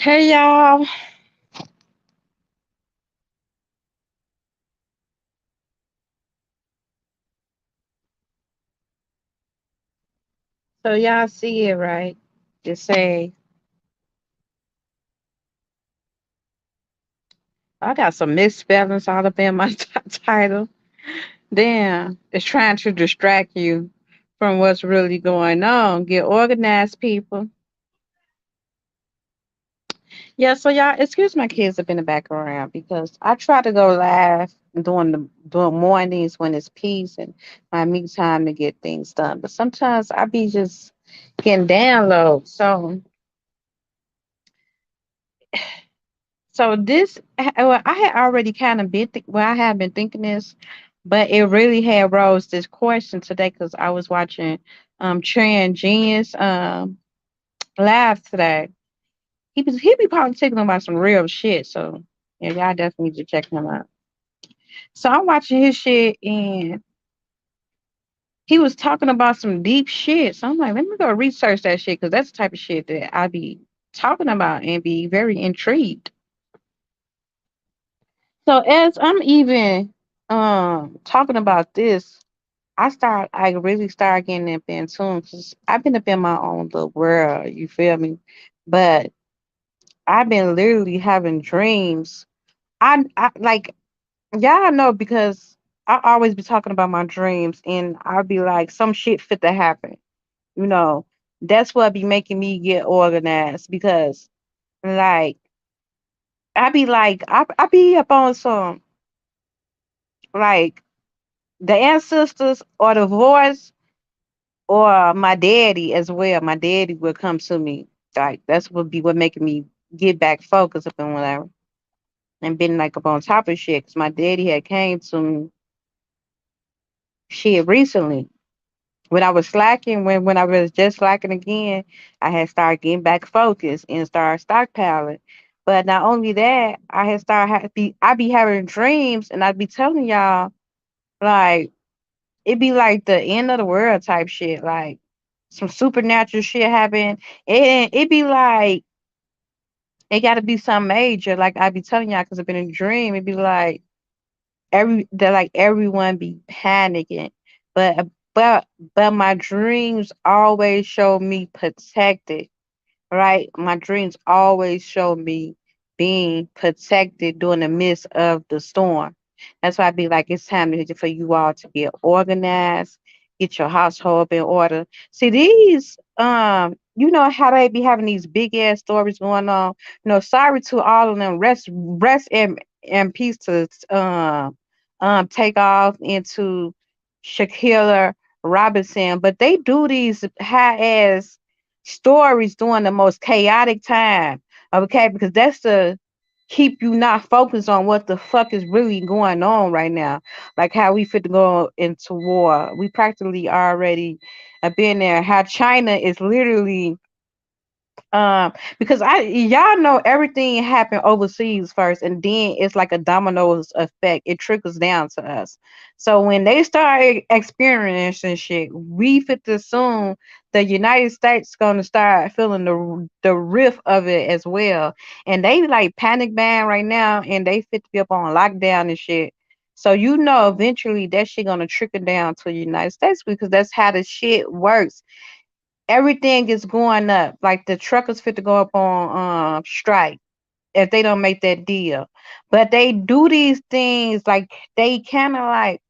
Hey y'all. So y'all see it, right? Just say I got some misspellings all up in my title. Damn, it's trying to distract you from what's really going on. Get organized, people. Yeah, so y'all, excuse my kids up in the background because I try to go live doing mornings when it's peace and my me time to get things done. But sometimes I be just getting downloads. So well, I had already kind of I have been thinking this, but it really had rose this question today because I was watching Trend Genius live today. He be politicking about some real shit, so yeah, y'all definitely need to check him out. So I'm watching his shit and he was talking about some deep shit. So I'm like, let me go research that shit because that's the type of shit that I be talking about and be very intrigued. So as I'm even talking about this, I really start getting up in tune because I've been up in my own little world, you feel me? But I've been literally having dreams. I like y'all know because I always be talking about my dreams and I'll be like some shit fit to happen. You know, that's what be making me get organized because like I be up on some like the ancestors or the voice or my daddy as well. My daddy will come to me. Like that's what be what making me get back focused up and whatever. And been like up on top of shit. Cause my daddy had came to me shit recently. When I was slacking, when I was just slacking again, I had started getting back focused and started stockpiling. But not only that, I had started I be having dreams and I'd be telling y'all like it be like the end of the world type shit. Like some supernatural shit happen. And it be like it gotta be some major. Like I be telling y'all because I've been in a dream. It be like everyone be panicking. But but my dreams always show me protected, right? My dreams always show me being protected during the midst of the storm. That's why I be like, it's time for you all to get organized, get your household in order. See these, you know how they be having these big ass stories going on. Sorry to all of them. Rest and peace to take off into Shakira Robinson, but they do these high ass stories during the most chaotic time. Okay, because that's to keep you not focused on what the fuck is really going on right now. Like how we fit to go into war. We practically already have been there. How China is literally because I y'all know everything happened overseas first, and then it's like a dominoes effect. It trickles down to us. So when they start experiencing shit, we fit to assume the United States gonna start feeling the rift of it as well. And they like panic ban right now, and they fit to be up on lockdown and shit. So eventually that shit gonna trickle down to the United States because that's how the shit works. Everything is going up. Like the truckers fit to go up on strike if they don't make that deal. But they do these things like they kind of like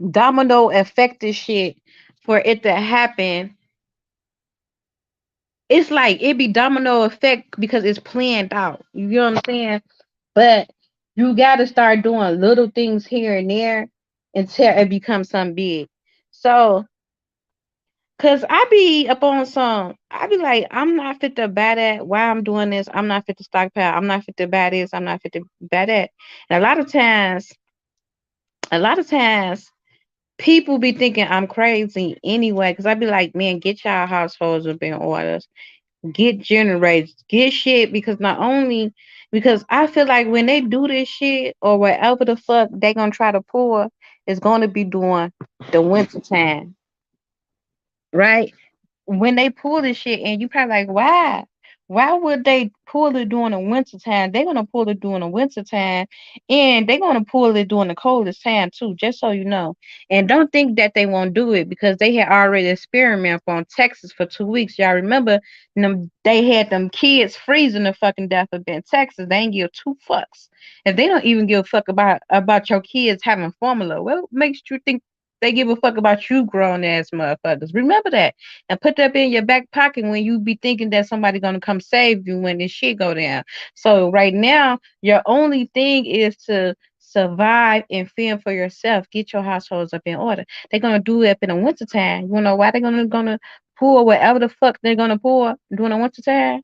domino effect this shit for it to happen. It's like it be domino effect because it's planned out. You know what I'm saying? But you got to start doing little things here and there until it becomes something big. So cause I be up on some, I be like, I'm not fit to buy that. Why I'm doing this? I'm not fit to stockpile. I'm not fit to buy this. I'm not fit to buy that. And a lot of times, people be thinking I'm crazy anyway. Cause I be like, man, get y'all households up in orders, get generators, get shit. Because not only because I feel like when they do this shit or whatever the fuck they gonna try to pull, it's gonna be during the winter time, right? When they pull this shit and you probably like, why? Why would they pull it during the winter time? They're gonna pull it during the winter time, and they're gonna pull it during the coldest time too. Just so you know, and don't think that they won't do it because they had already experimented on Texas for 2 weeks. Y'all remember them? They had them kids freezing the fucking death up in Texas. They ain't give two fucks. If they don't even give a fuck about your kids having formula, what makes you think they give a fuck about you grown ass motherfuckers? Remember that and put that in your back pocket when you be thinking that somebody gonna come save you when this shit go down. So right now, your only thing is to survive and fend for yourself. Get your households up in order. They're gonna do it up in the wintertime. You know why they're gonna pour whatever the fuck they're gonna pour during the wintertime?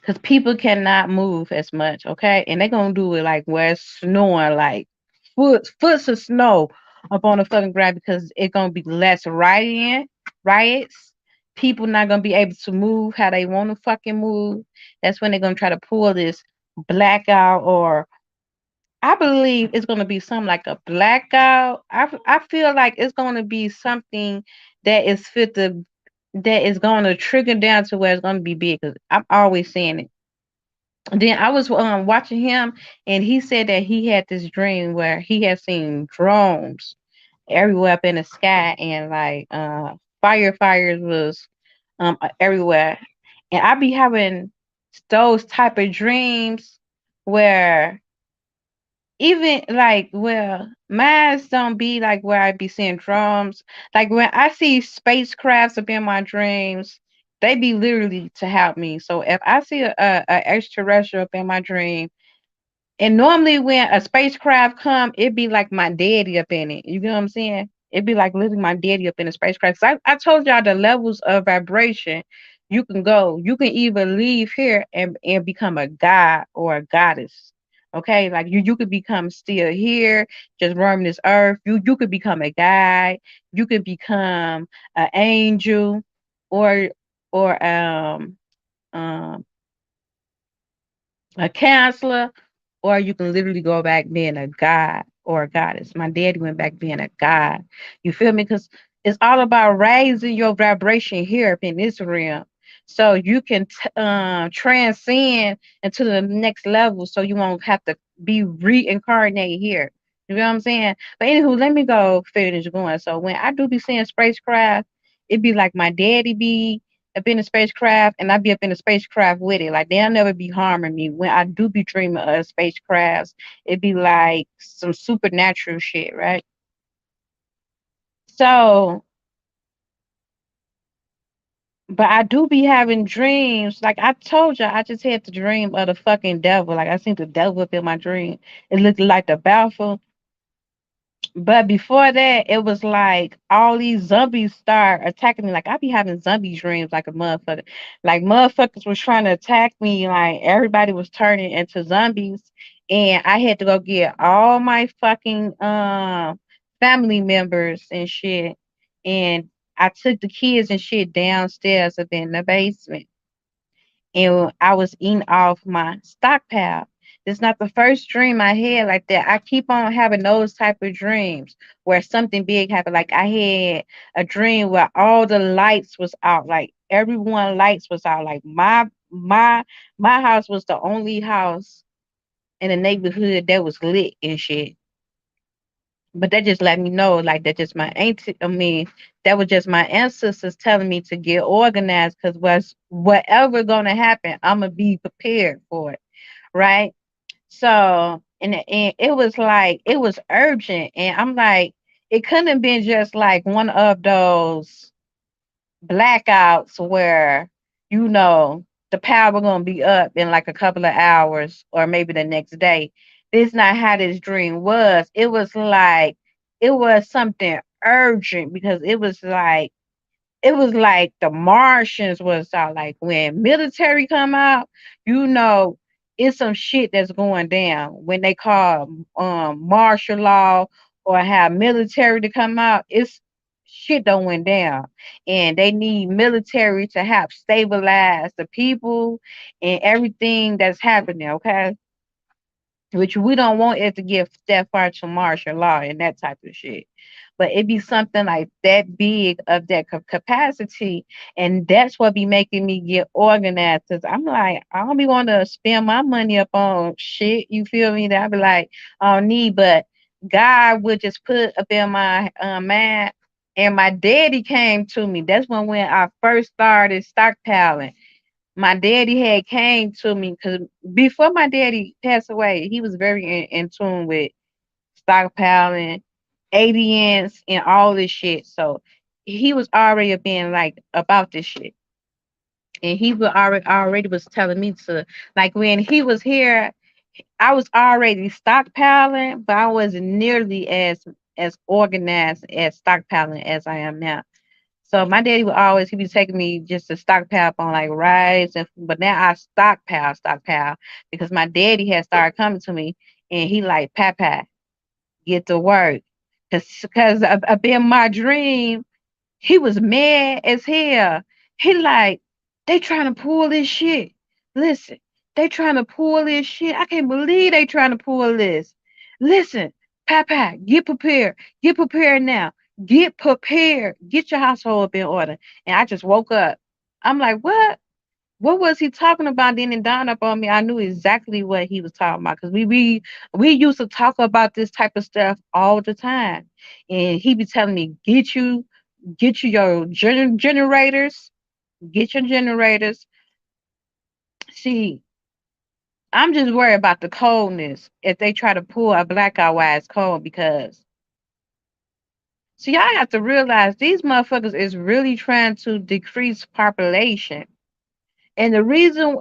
Because people cannot move as much, okay? And they're gonna do it like where it's snowing, like foots of snow up on the fucking ground because it's gonna be less riots. People not gonna be able to move how they want to fucking move. That's when they're gonna try to pull this blackout, or I believe it's gonna be something like a blackout. I feel like it's gonna be something that is fit the that is gonna trigger down to where it's gonna be big. Cause I'm always saying it. Then I was watching him, and he said that he had this dream where he had seen drones everywhere up in the sky, and like firefighters was everywhere. And I be having those type of dreams where even like, well, mine don't be like where I be seeing drums. Like when I see spacecrafts up in my dreams, they be literally to help me. So if I see a extraterrestrial up in my dream, and normally when a spacecraft come, it be like my daddy up in it. You get what I'm saying? It'd be like literally my daddy up in the spacecraft. I told y'all the levels of vibration you can go. You can either leave here and become a god or a goddess. Okay, like you could become still here, just roaming this earth. You could become a guy. You could become an angel, or or um a counselor, or you can literally go back being a god or a goddess. My daddy went back being a god. You feel me? Because it's all about raising your vibration here up in this realm. So you can transcend into the next level so you won't have to be reincarnated here. You know what I'm saying? But anywho, let me go finish going. So when I do be seeing spacecraft, it be like my daddy be up in the spacecraft, and I be up in the spacecraft with it. Like they'll never be harming me. When I do be dreaming of spacecrafts, it be like some supernatural shit, right? So, but I do be having dreams. Like I told you, I just had the dream of the fucking devil. Like I seen the devil up in my dream. It looked like the Balfour. But before that, it was like all these zombies start attacking me. Like I be having zombie dreams like a motherfucker. Like motherfuckers was trying to attack me. Like everybody was turning into zombies. And I had to go get all my fucking family members and shit. And I took the kids and shit downstairs up in the basement, and I was eating off my stockpile. It's not the first dream I had like that. I keep on having those type of dreams where something big happened. Like I had a dream where all the lights was out, like everyone lights was out. Like my house was the only house in the neighborhood that was lit and shit. But that just let me know, like that just my auntie. I mean, that was just my ancestors telling me to get organized because whatever gonna happen, I'm gonna be prepared for it, right? So, and it was like it was urgent, and I'm like, it couldn't have been just like one of those blackouts where the power gonna be up in like a couple of hours or maybe the next day. This not how this dream was. It was like it was something urgent because it was like the Martians was out. Like when military come out, you know, it's some shit that's going down. When they call martial law or have military to come out, it's shit don't went down. And they need military to help stabilize the people and everything that's happening, okay? Which we don't want it to get that far to martial law and that type of shit. but it be something like that big of that capacity, and that's what be making me get organized. Cause I'm like, I don't be want to spend my money up on shit. You feel me? That I be like, I don't need, but God would just put up in my mind. And my daddy came to me. That's when I first started stockpiling. My daddy had came to me because before my daddy passed away, he was very in tune with stockpiling, aliens, and all this shit. So he was already being like about this shit. And he was already was telling me to, like, when he was here, I was already stockpiling, but I wasn't nearly as organized as stockpiling as I am now. So my daddy would always he be taking me just to stockpile on like rice and but now I stockpile because my daddy had started coming to me and he like Papa, get to work. Cause I've been my dream he was mad as hell. He like, they trying to pull this shit. Listen, they trying to pull this shit. I can't believe they trying to pull this. Listen, Papa, get prepared. Get prepared now. Get prepared. Get your household up in order. And I just woke up. I'm like, what? What was he talking about? Then it dawned up on me. I knew exactly what he was talking about because we used to talk about this type of stuff all the time. And he be telling me, get you your generators, get your generators. See, I'm just worried about the coldness if they try to pull a blackout while it's cold because see, y'all have to realize these motherfuckers is really trying to decrease population. And the reason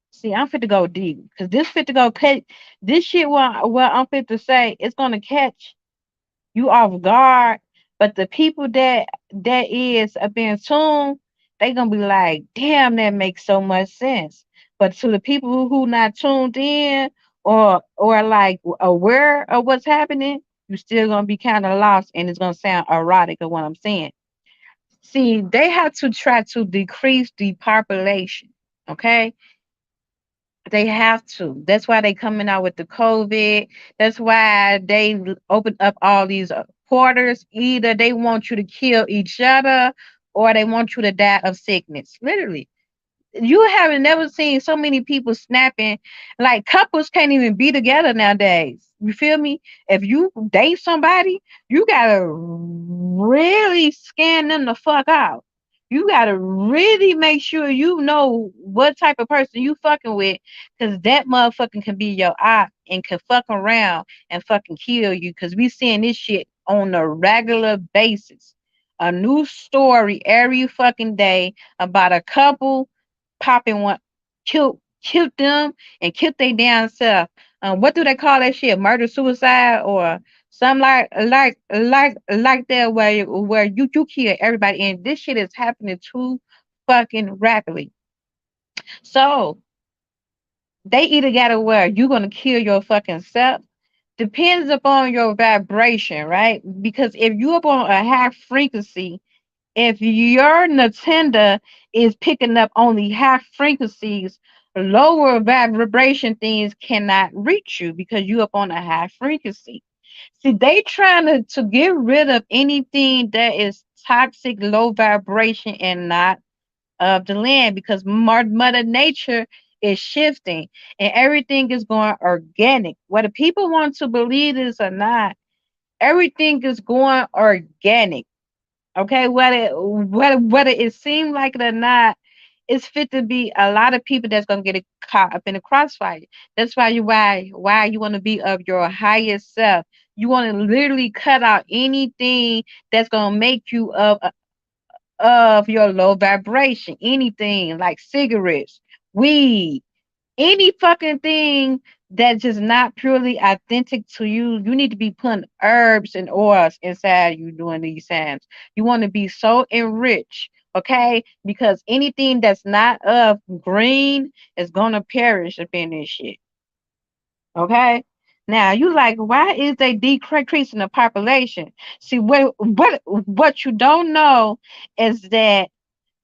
see, I'm fit to go deep because this fit to go cut this shit what I'm fit to say, it's gonna catch you off guard. But the people that is up in tune, they gonna be like, damn, that makes so much sense. But to the people who not tuned in or like aware of what's happening, you still gonna be kind of lost and it's gonna sound erotic of what I'm saying. See, they have to try to decrease the population. Okay, they have to. That's why they coming out with the COVID. That's why they open up all these quarters. Either they want you to kill each other or they want you to die of sickness. Literally you haven't never seen so many people snapping. Like couples can't even be together nowadays. You feel me? If you date somebody, you gotta really scan them the fuck out. You gotta really make sure you know what type of person you fucking with, cause that motherfucking can be your eye and can fuck around and fucking kill you. Cause we seeing this shit on a regular basis. A new story every fucking day about a couple popping one, killed them and killed they damn self. What do they call that shit? Murder suicide or something like that where you kill everybody and this shit is happening too fucking rapidly. So they either gotta where you gonna kill your fucking self. Depends upon your vibration, right? Because if you up on a high frequency, if your Nintendo is picking up only high frequencies, lower vibration things cannot reach you because you up on a high frequency. See, they trying to get rid of anything that is toxic, low vibration, and not of the land because Mother Nature is shifting and everything is going organic. Whether people want to believe this or not, everything is going organic. Okay, whether it seemed like it or not, it's fit to be a lot of people that's gonna get caught up in the crossfire. That's why you want to be of your highest self. You want to literally cut out anything that's gonna make you of your low vibration. Anything like cigarettes, weed, any fucking thing that's just not purely authentic to you, you need to be putting herbs and oils inside you during these times. You want to be so enriched, okay? Because anything that's not of green is gonna perish up in this shit. Okay? Now you like, why is they decreasing the population? See what you don't know is that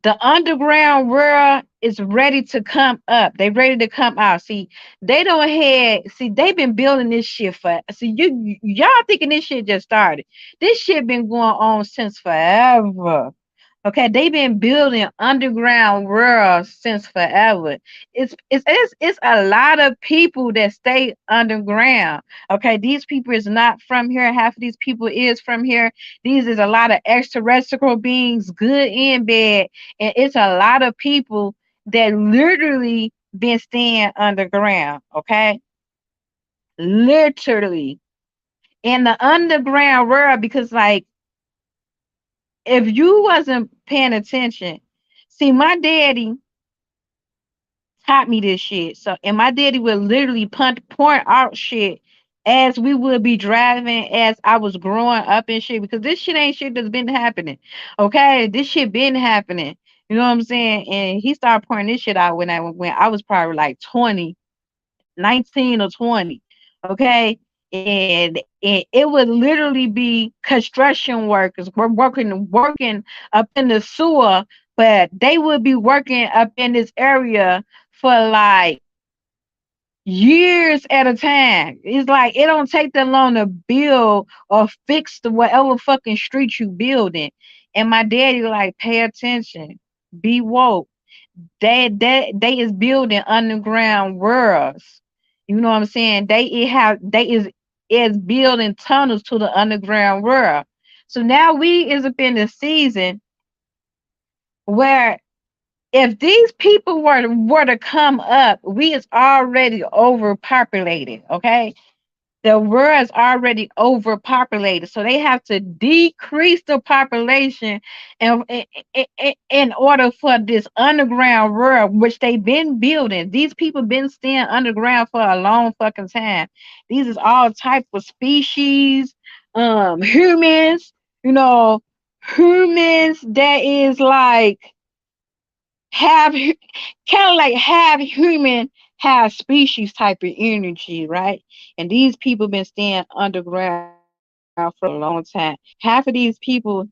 The underground world is ready to come up. They ready to come out. See, they don't have. See, they've been building this shit for. See, y'all thinking this shit just started. This shit been going on since forever. Okay, they've been building underground worlds since forever. It's a lot of people that stay underground. Okay, these people is not from here. Half of these people is from here. These is a lot of extraterrestrial beings, good and bad, and it's a lot of people that literally been staying underground. Okay, literally in the underground world because like if you wasn't paying attention, see, my daddy taught me this shit. So, and my daddy would literally point out shit as we would be driving, as I was growing up and shit, because this shit ain't shit that's been happening. Okay, this shit been happening. You know what I'm saying? And he started pointing this shit out when I was probably like 20, 19 or 20. Okay. And it would literally be construction workers working up in the sewer, but they would be working up in this area for like years at a time. It's like it don't take that long to build or fix the whatever fucking street you building. And my daddy like pay attention, be woke. They is building underground worlds. You know what I'm saying? They is building tunnels to the underground world. So now we is up in the season where if these people were to come up, we is already overpopulated. Okay, the world is already overpopulated, so they have to decrease the population in order for this underground world, which they've been building. These people been staying underground for a long fucking time. These is all type of species, humans, you know, humans that is like have kind of like have human, have species type of energy, right? And these people been staying underground for a long time. Half of these people,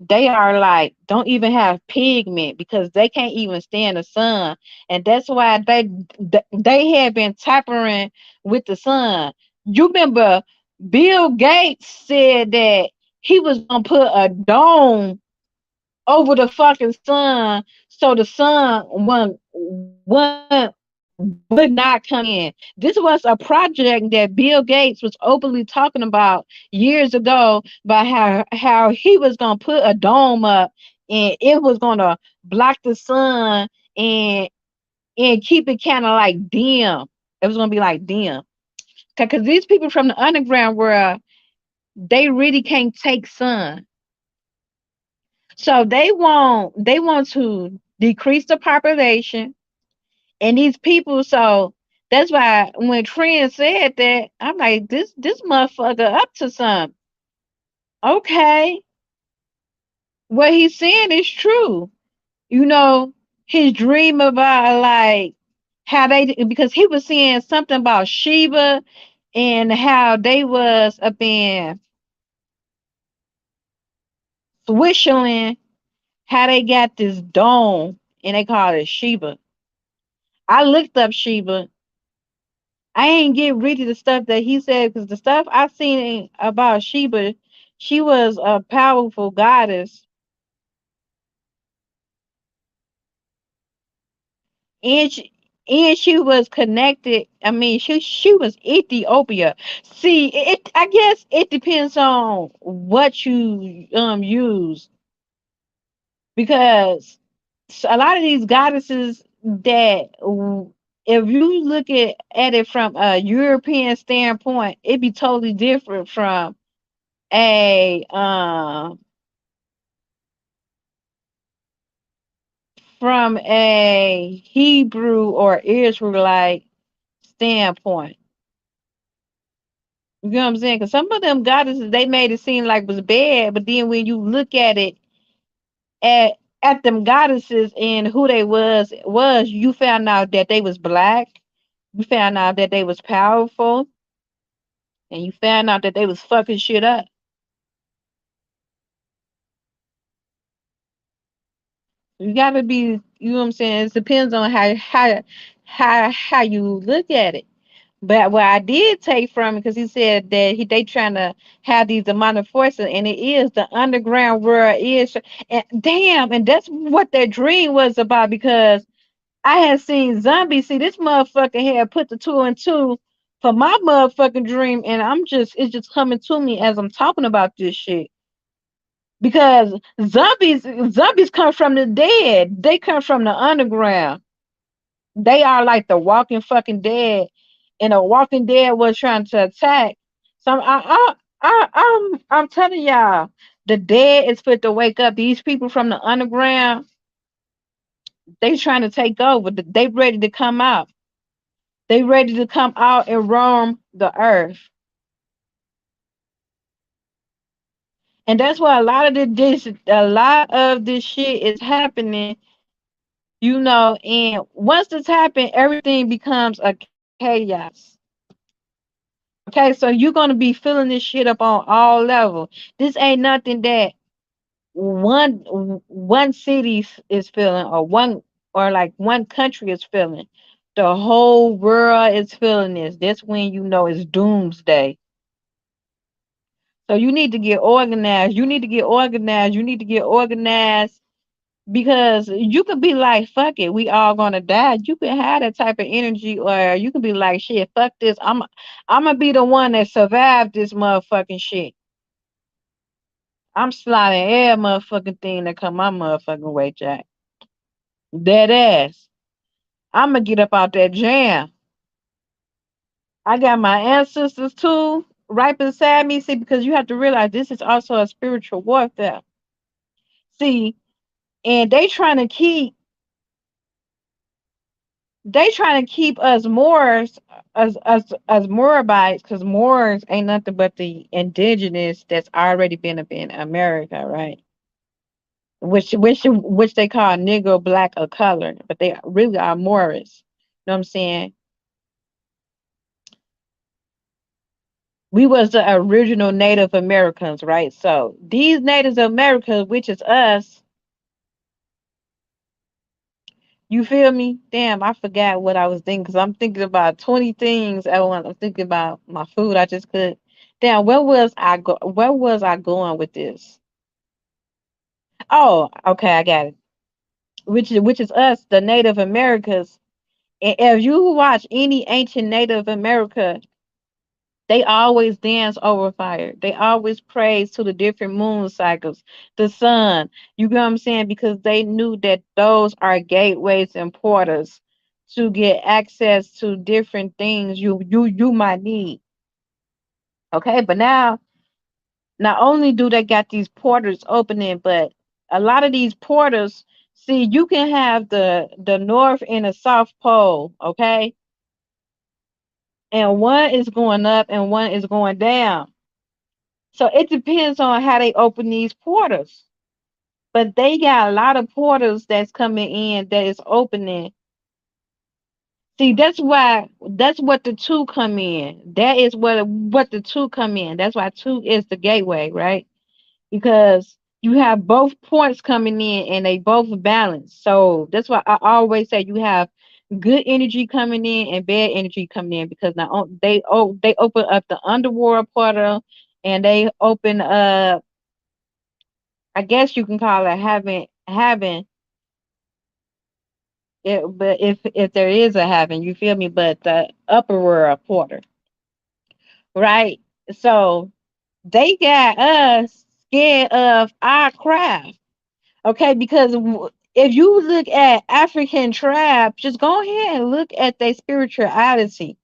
they are like don't even have pigment because they can't even stand the sun, and that's why they have been tampering with the sun. You remember Bill Gates said that he was gonna put a dome over the fucking sun so the sun would not come in. This was a project that Bill Gates was openly talking about years ago about how he was gonna put a dome up and it was gonna block the sun and keep it kind of like dim. It was gonna be like dim. Because these people from the underground world, they really can't take sun. So they want to decrease the population and these people. So that's why when Trent said that, I'm like, this motherfucker up to something. Okay, what he's saying is true. You know, his dream about like how they, because he was saying something about Sheba and how they was up in Switzerland, how they got this dome and they call it Sheba. I looked up Sheba. I ain't get rid of the stuff that he said because the stuff I seen about Sheba, she was a powerful goddess, and she was connected. I mean, she was Ethiopia. See, I guess it depends on what you use, because a lot of these goddesses that if you look at it from a European standpoint, it'd be totally different a from a Hebrew or Israelite standpoint. You know what I'm saying? Because some of them goddesses they made it seem like was bad, but then when you look at it at them goddesses and who they was you found out that they was black. You found out that they was powerful, and you found out that they was fucking shit up. You gotta be, you know what I'm saying? It depends on how you look at it. But what I did take from it, because he said that they trying to have these demonic forces, and it is the underground world is, and damn, and that's what that dream was about. Because I had seen zombies. See, this motherfucker had put the two and two for my motherfucking dream, and it's just coming to me as I'm talking about this shit. Because zombies come from the dead. They come from the underground. They are like the walking fucking dead, and a walking dead was trying to attack. So I'm telling y'all, the dead is fit to wake up. These people from the underground, they trying to take over. They ready to come out. They ready to come out and roam the earth. And that's why a lot of this shit is happening, and once this happens, everything becomes a chaos. Okay, so you're gonna be feeling this shit up on all levels. This ain't nothing that one one city is feeling, or like one country is feeling. The whole world is feeling this. That's when you know it's doomsday. So you need to get organized. You need to get organized. You need to get organized, because you could be like, fuck it, we all gonna die. You can have that type of energy, or you can be like, shit, fuck this. I'm gonna be the one that survived this motherfucking shit. I'm sliding every motherfucking thing that come my motherfucking way, Jack. Dead ass. I'm gonna get up out that jam. I got my ancestors too right beside me. See, because you have to realize this is also a spiritual warfare. See, and they trying to keep us Moors, as Moabites, because Moors ain't nothing but the indigenous that's already been up in America, right? Which they call Negro, black, or color, but they really are Moors. You know what I'm saying? We was the original Native Americans, right? So these Native Americans, which is us, you feel me? Damn, I forgot what I was thinking, because I'm thinking about 20 things at once. I'm thinking about my food I just cooked. Damn, where was I going with this? Oh, okay, I got it. Which is us, the Native Americans. And if you watch any ancient Native America, they always dance over fire. They always praise to the different moon cycles, the sun. You get what I'm saying? Because they knew that those are gateways and portals to get access to different things you might need. Okay, but now not only do they got these portals opening, but a lot of these portals, see, you can have the north and the south pole, okay? And one is going up and one is going down. So it depends on how they open these portals. But they got a lot of portals that's coming in that is opening. See, that's what the two come in. That is what the two come in. That's why two is the gateway, right? Because you have both points coming in and they both balance. So that's why I always say you have good energy coming in and bad energy coming in, because now they open up the underworld portal, and they open up, I guess you can call it having it, but if there is a heaven, you feel me? But the upper world portal, right? So they got us scared of our craft, okay? Because if you look at African tribes, just go ahead and look at their spirituality,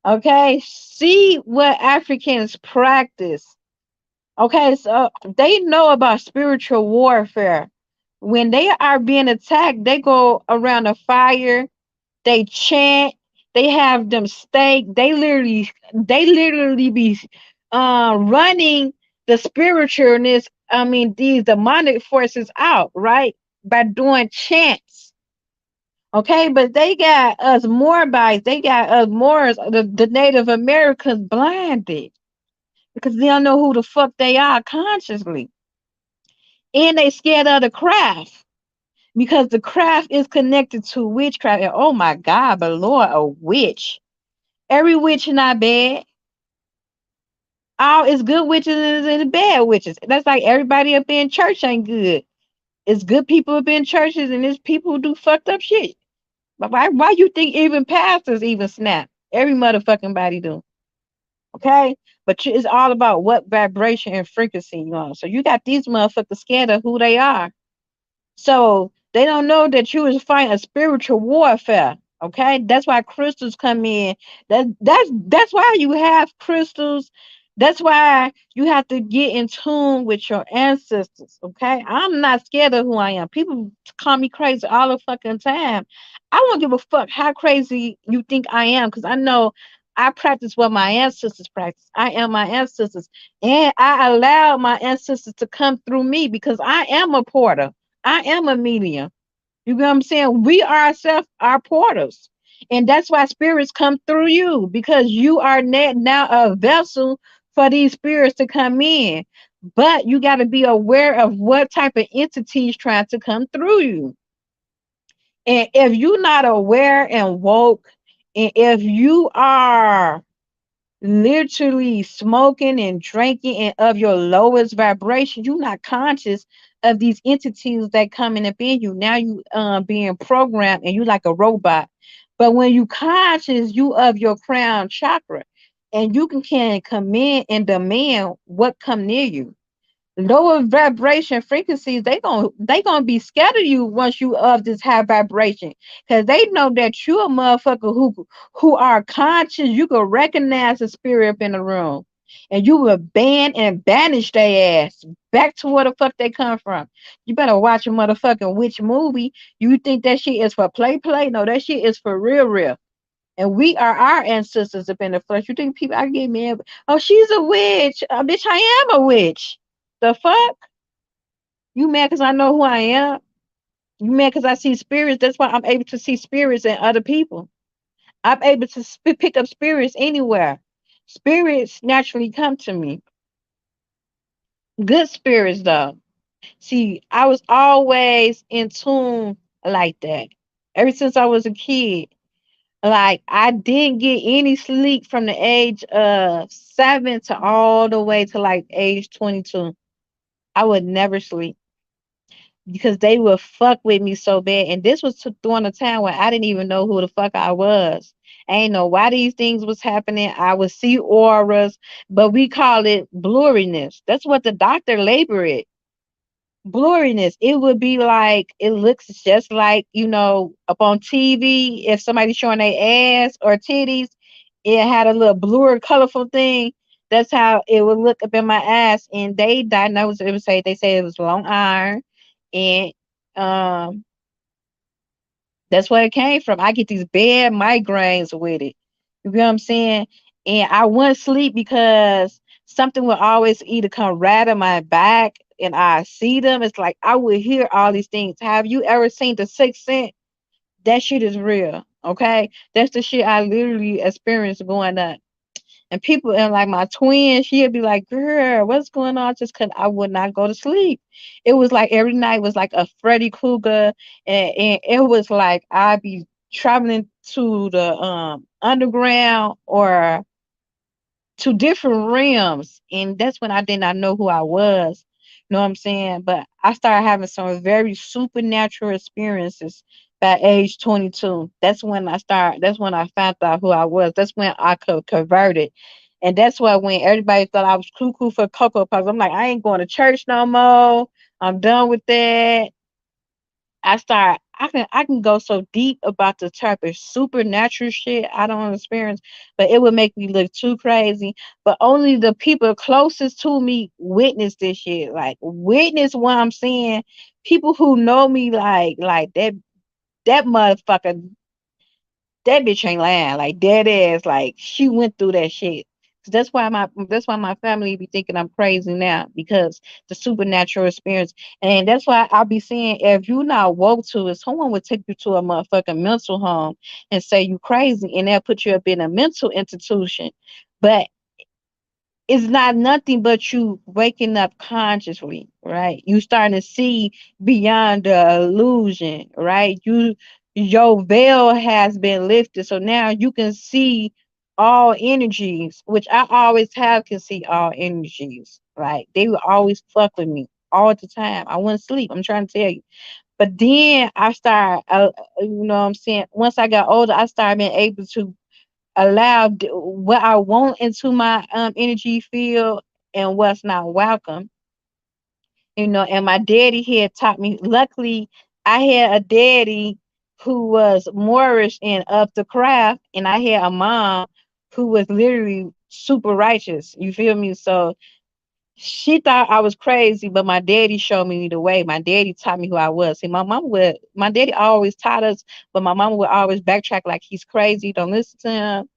okay? See what Africans practice. Okay, so they know about spiritual warfare. When they are being attacked, they go around a fire, they chant, they have them stake, they literally be running the spiritualness, I mean these demonic forces out, right? By doing chants. Okay, but they got us Moabites, they got us Moors, the Native Americans blinded, because they don't know who the fuck they are consciously. And they scared of the craft. because the craft is connected to witchcraft. And oh my God, but Lord, a witch. Every witch is not bad. All is good witches and bad witches. That's like everybody up in church ain't good. It's good people up in churches and it's people who do fucked up shit. But why you think even pastors even snap? Every motherfucking body do. Okay? But it's all about what vibration and frequency you on. So you got these motherfuckers scared of who they are. So they don't know that you is fighting a spiritual warfare. Okay, that's why crystals come in. That's why you have crystals. That's why you have to get in tune with your ancestors. Okay, I'm not scared of who I am. People call me crazy all the fucking time. I won't give a fuck how crazy you think I am, because I know I practice what my ancestors practice. I am my ancestors, and I allow my ancestors to come through me because I am a porter. I am a medium. You know what I'm saying? We ourselves are portals. And that's why spirits come through you, because you are now a vessel for these spirits to come in. But you got to be aware of what type of entity is trying to come through you. And if you're not aware and woke, and if you are literally smoking and drinking and of your lowest vibration, you're not conscious of these entities that coming up in you. Now you being programmed and you like a robot. But when you conscious, you of your crown chakra, and you can command and demand what come near you. Lower vibration frequencies, they gonna be scared of you once you of this high vibration, because they know that you a motherfucker who are conscious. You can recognize the spirit up in the room, and you will ban and banish their ass back to where the fuck they come from. You better watch a motherfucking witch movie. You think that shit is for play? No, that shit is for real. And we are our ancestors up in the flesh. You think people I get mad? Oh, she's a witch. Bitch, I am a witch. The fuck? You mad because I know who I am? You mad because I see spirits? That's why I'm able to see spirits in other people. I'm able to pick up spirits anywhere. Spirits naturally come to me. Good spirits, though. See, I was always in tune like that. Ever since I was a kid. Like, I didn't get any sleep from the age of 7 to all the way to like age 22. I would never sleep because they would fuck with me so bad. And this was during a time when I didn't even know who the fuck I was. I ain't know why these things was happening. I would see auras, but we call it blurriness. That's what the doctor labor it. Blurriness. It would be like it looks just like, up on TV, if somebody's showing their ass or titties, it had a little blurred, colorful thing. That's how it would look up in my ass. And they diagnosed it, they say it was long iron, and um that's where it came from. I get these bad migraines with it. You know what I'm saying? And I wouldn't sleep because something would always either come right on my back and I see them. It's like I would hear all these things. Have you ever seen The Sixth Sense? That shit is real. Okay? That's the shit I literally experienced going up. And people, and like my twin, she'd be like, "Girl, what's going on?" Just cause I would not go to sleep. It was like every night was like a Freddy Krueger, and it was like I'd be traveling to the underground or to different realms, and that's when I did not know who I was. You know what I'm saying? But I started having some very supernatural experiences by age 22. That's when I found out who I was. That's when I could converted. And that's why when everybody thought I was cuckoo for Cocoa Puffs, I'm like, I ain't going to church no more. I'm done with that. I can go so deep about the type of supernatural shit I don't experience, but it would make me look too crazy. But only the people closest to me witness this shit. Like, witness what I'm saying. People who know me, like that motherfucker, that bitch ain't lying. Like, dead ass, like she went through that shit. So that's why my family be thinking I'm crazy now, because the supernatural experience. And that's why I'll be saying, if you not woke to it, someone would take you to a motherfucking mental home and say you crazy, and they'll put you up in a mental institution. But it's not nothing but you waking up consciously, right? You starting to see beyond the illusion, right? Your veil has been lifted, so now you can see all energies, which I always have can see all energies, right? They would always fuck with me all the time. I wouldn't sleep. I'm trying to tell you. But then I start, you know what I'm saying? Once I got older, I started being able to allow what I want into my energy field and what's not welcome. You know, and my daddy had taught me. Luckily, I had a daddy who was Moorish and of the craft, and I had a mom who was literally super righteous. You feel me? So she thought I was crazy, but my daddy showed me the way. My daddy taught me who I was. See, my daddy always taught us, but my mom would always backtrack like he's crazy. Don't listen to him,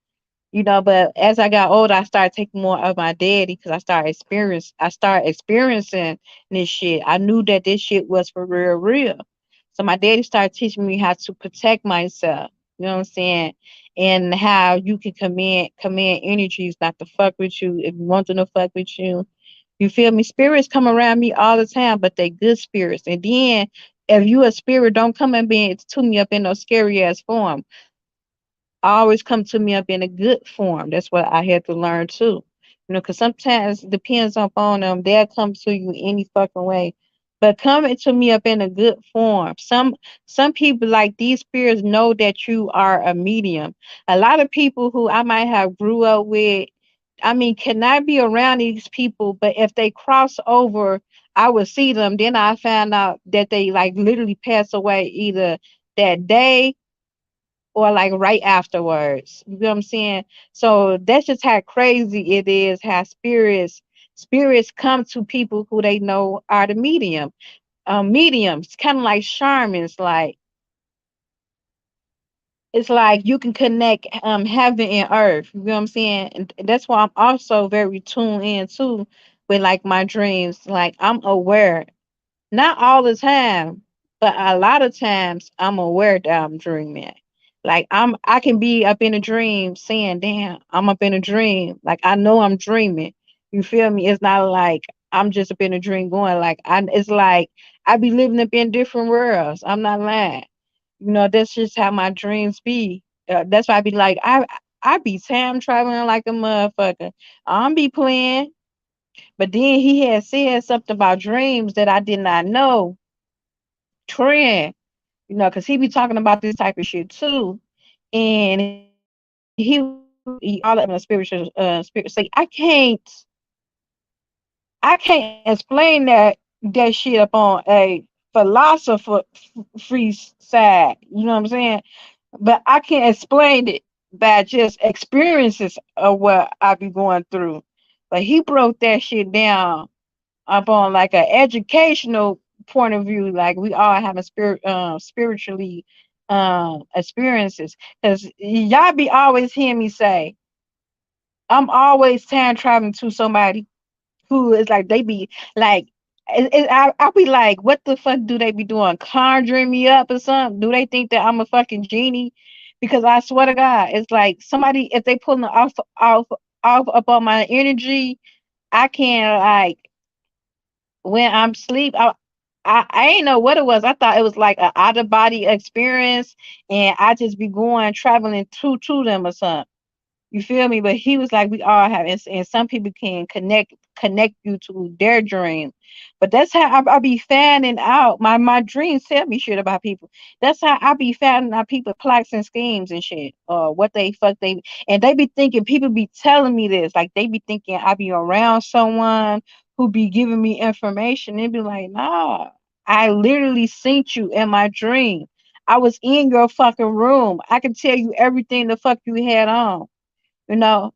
you know. But as I got older, I started taking more of my daddy because I started experiencing this shit. I knew that this shit was for real, real. So my daddy started teaching me how to protect myself. You know what I'm saying? And how you can command energies not to fuck with you if you want them to fuck with you. You feel me? Spirits come around me all the time, but they good spirits. And then if you a spirit, don't come and be to me up in no scary ass form, always come to me up in a good form. That's what I had to learn too. You know, because sometimes it depends upon them. They'll come to you any fucking way. But coming to me up in a good form. Some people like these spirits know that you are a medium. A lot of people who I might have grew up with, I mean, cannot be around these people, but if they cross over, I would see them. Then I found out that they like literally pass away either that day or like right afterwards. You know what I'm saying? So that's just how crazy it is how spirits come to people who they know are the mediums, kind of like shamans. Like it's like you can connect heaven and earth. You know what I'm saying? And that's why I'm also very tuned in too with like my dreams. Like I'm aware. Not all the time, but a lot of times I'm aware that I'm dreaming. Like I can be up in a dream saying, damn, I'm up in a dream. Like I know I'm dreaming. You feel me? It's not like I'm just up in a dream going like it's like I be living up in different worlds. I'm not lying. You know, that's just how my dreams be. That's why I be like, I be time traveling like a motherfucker. I'm be playing. But then he had said something about dreams that I did not know. Trend, you know, because he be talking about this type of shit too. And he all up in a spirit say, I can't explain that shit up on a philosopher free side. You know what I'm saying? But I can explain it by just experiences of what I be going through. But he broke that shit down up on like an educational point of view, like we all having spiritually experiences. Because y'all be always hearing me say, I'm always time traveling to somebody who is like they be like I'll be like, what the fuck do they be doing? Conjuring me up or something? Do they think that I'm a fucking genie? Because I swear to God, it's like somebody if they pulling off up on my energy, I can't like when I'm asleep, I ain't know what it was. I thought it was like an out of body experience, and I just be going traveling to them or something. You feel me? But he was like, we all have, and some people can connect you to their dream. But that's how I be finding out. My dreams tell me shit about people. That's how I be finding out people plots and schemes and shit. Or what they fuck they and they be thinking people be telling me this. Like they be thinking I be around someone who be giving me information. They be like, nah, I literally seen you in my dream. I was in your fucking room. I can tell you everything the fuck you had on. You know,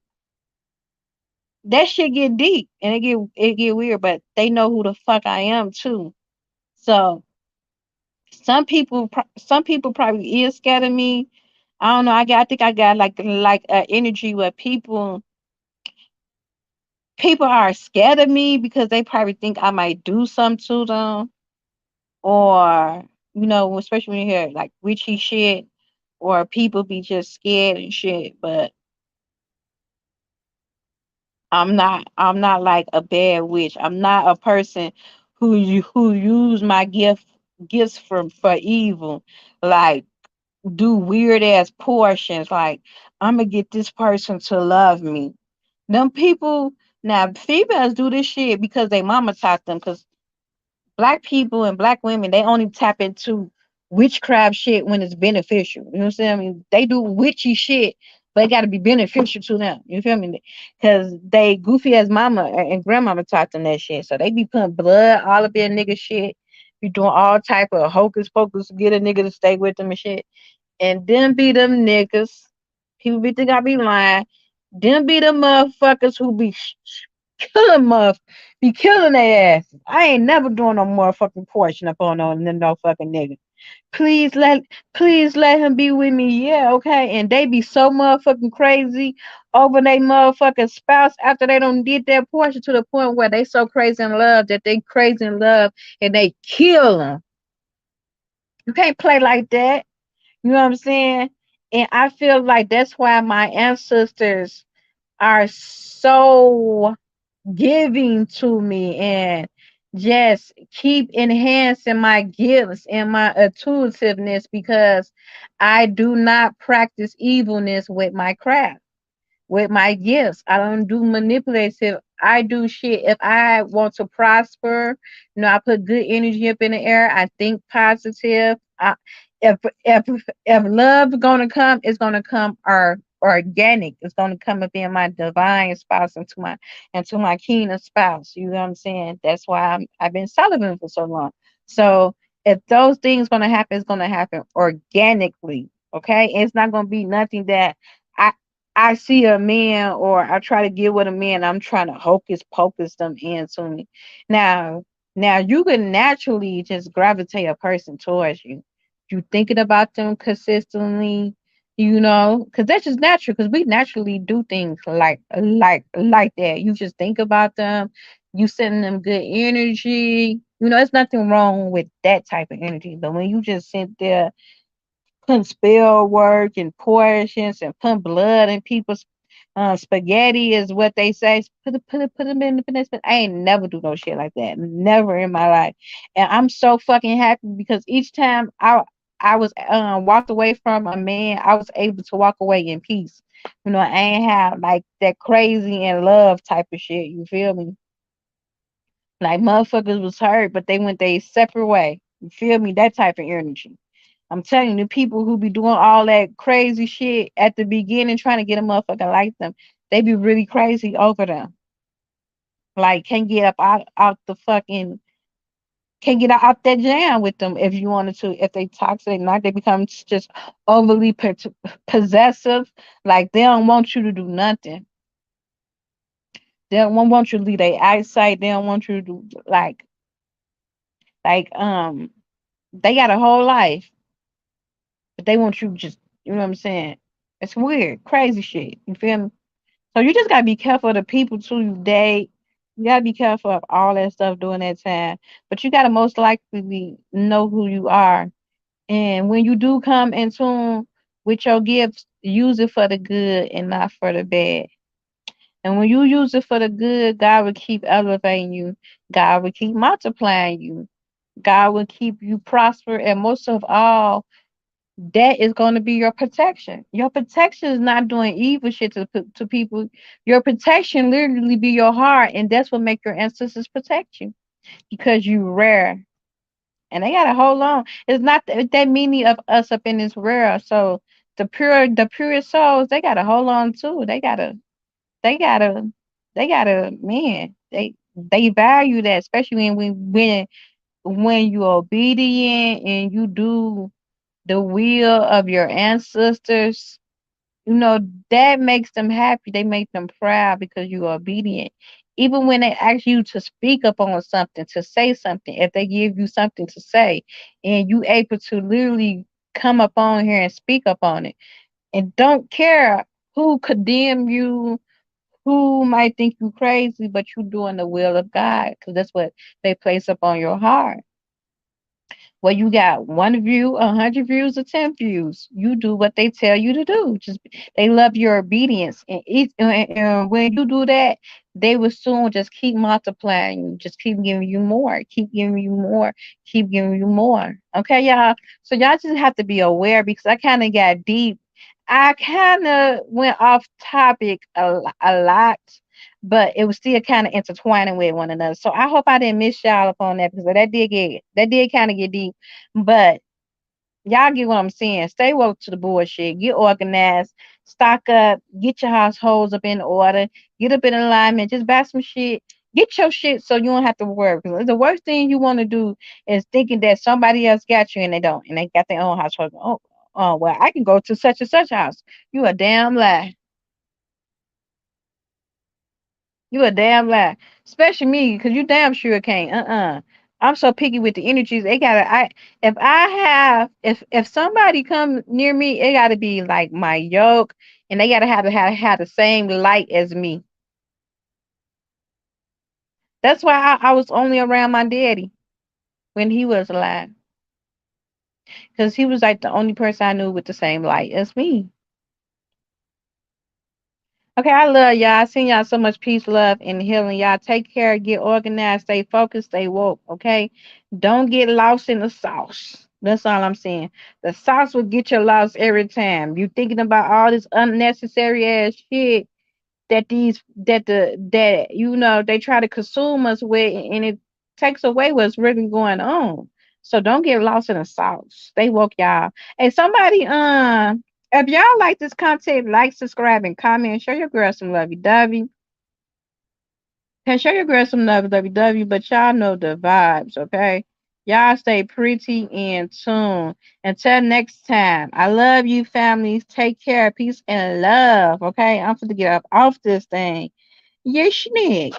that shit get deep and it get weird, but they know who the fuck I am too. So some people probably is scared of me. I don't know. I think I got like energy where people are scared of me because they probably think I might do something to them, or you know, especially when you hear like witchy shit, or people be just scared and shit. But I'm not like a bad witch. I'm not a person who use my gifts for evil. Like do weird ass portions. Like I'm gonna get this person to love me. Them people now females do this shit because they mama taught them. Cause black people and black women, they only tap into witchcraft shit when it's beneficial. You know what I'm saying? I mean, they do witchy shit, but it got to be beneficial to them. You feel me? Because they goofy as mama and grandmama taught them that shit. So they be putting blood all up in nigga shit. Be doing all type of hocus pocus to get a nigga to stay with them and shit. And then be them niggas. People be think I be lying. Them be the motherfuckers who be killing be killing their asses. I ain't never doing no motherfucking portion up on no fucking nigga. Please let please let him be with me. Yeah, okay. And they be so motherfucking crazy over their motherfucking spouse after they don't did their portion to the point where they so crazy in love that they crazy in love and they kill them. You can't play like that. You know what I'm saying? And I feel like that's why my ancestors are so giving to me and just keep enhancing my gifts and my intuitiveness because I do not practice evilness with my craft with my gifts. I don't do manipulative. I do shit. If I want to prosper, I put good energy up in the air. I think positive. If if if love gonna come, it's gonna come organic. It's gonna come up in my divine spouse into my kingdom spouse. You know what I'm saying? That's why I've been celibate for so long. So if those things gonna happen, it's gonna happen organically. Okay, it's not gonna be nothing that I I see a man or I try to get with a man, I'm trying to hocus pocus them into me. Now, now you can naturally just gravitate a person towards you. You thinking about them consistently, because that's just natural. Because we naturally do things like that. You just think about them, you sending them good energy. There's nothing wrong with that type of energy. But when you just sit there putting spell work and portions and putting blood in people's spaghetti is what they say. Put them in the finesse. I ain't never do no shit like that. Never in my life. And I'm so fucking happy because each time I was walked away from a man, I was able to walk away in peace. I ain't have like that crazy and love type of shit. You feel me? Like motherfuckers was hurt, but they went their separate way. You feel me? That type of energy. I'm telling you, the people who be doing all that crazy shit at the beginning, trying to get a motherfucker like them, they be really crazy over them. Like, can't get up out the fucking, can't get out that jam with them if you wanted to. If they toxic, not they become just overly possessive. Like they don't want you to do nothing. They don't want you to leave their eyesight. They don't want you to do like they got a whole life, but they want you just what I'm saying. It's weird, crazy shit. You feel me? So you just gotta be careful of the people too you date. You gotta be careful of all that stuff during that time. But you gotta most likely know who you are. And when you do come in tune with your gifts, use it for the good and not for the bad. And when you use it for the good, God will keep elevating you. God will keep multiplying you. God will keep you prosper. And most of all, that is going to be your protection. Your protection is not doing evil shit to people. Your protection literally be your heart, and that's what make your ancestors protect you because you rare. And they gotta hold on. It's not that many of us up in this world. So the purest souls, they gotta hold on too. They gotta, man. They value that, especially when you're obedient and you do the will of your ancestors, you know, that makes them happy. They make them proud because you're obedient. Even when they ask you to speak up on something, to say something, if they give you something to say and you able to literally come up on here and speak up on it and don't care who condemn you, who might think you crazy, but you doing the will of God because that's what they place up on your heart. Well, you got one view, 100 views, or 10 views. You do what they tell you to do. Just they love your obedience, and when you do that, they will soon just keep multiplying you, just keep giving you more, keep giving you more, keep giving you more. Okay, y'all. So y'all just have to be aware because I kind of got deep. I kind of went off topic a lot, but it was still kind of intertwining with one another. So I hope I didn't miss y'all upon that because that did kind of get deep. But y'all get what I'm saying. Stay woke to the bullshit. Get organized. Stock up. Get your households up in order. Get up in alignment. Just buy some shit. Get your shit so you don't have to worry. Because the worst thing you want to do is thinking that somebody else got you and they don't. And they got their own household. Oh, well, I can go to such and such house. You a damn lie. You a damn lie. Especially me, because you damn sure can't. I'm so picky with the energies. They gotta if I have if somebody come near me, it gotta be like my yoke and they gotta have the same light as me. That's why I was only around my daddy when he was alive. Because he was like the only person I knew with the same light as me. Okay, I love y'all. I send y'all so much peace, love, and healing. Y'all take care, get organized, stay focused, stay woke. Okay, don't get lost in the sauce. That's all I'm saying. The sauce will get you lost every time. You thinking about all this unnecessary ass shit that they try to consume us with, and it takes away what's really going on. So don't get lost in the sauce. Stay woke, y'all. Hey, somebody, if y'all like this content, like, subscribe, and comment. Show your girl some lovey dovey. Can show your girl some lovey dovey, but y'all know the vibes, okay? Y'all stay pretty and tuned. Until next time, I love you, families. Take care, peace, and love, okay? I'm going to get up off this thing. Yes, Nick.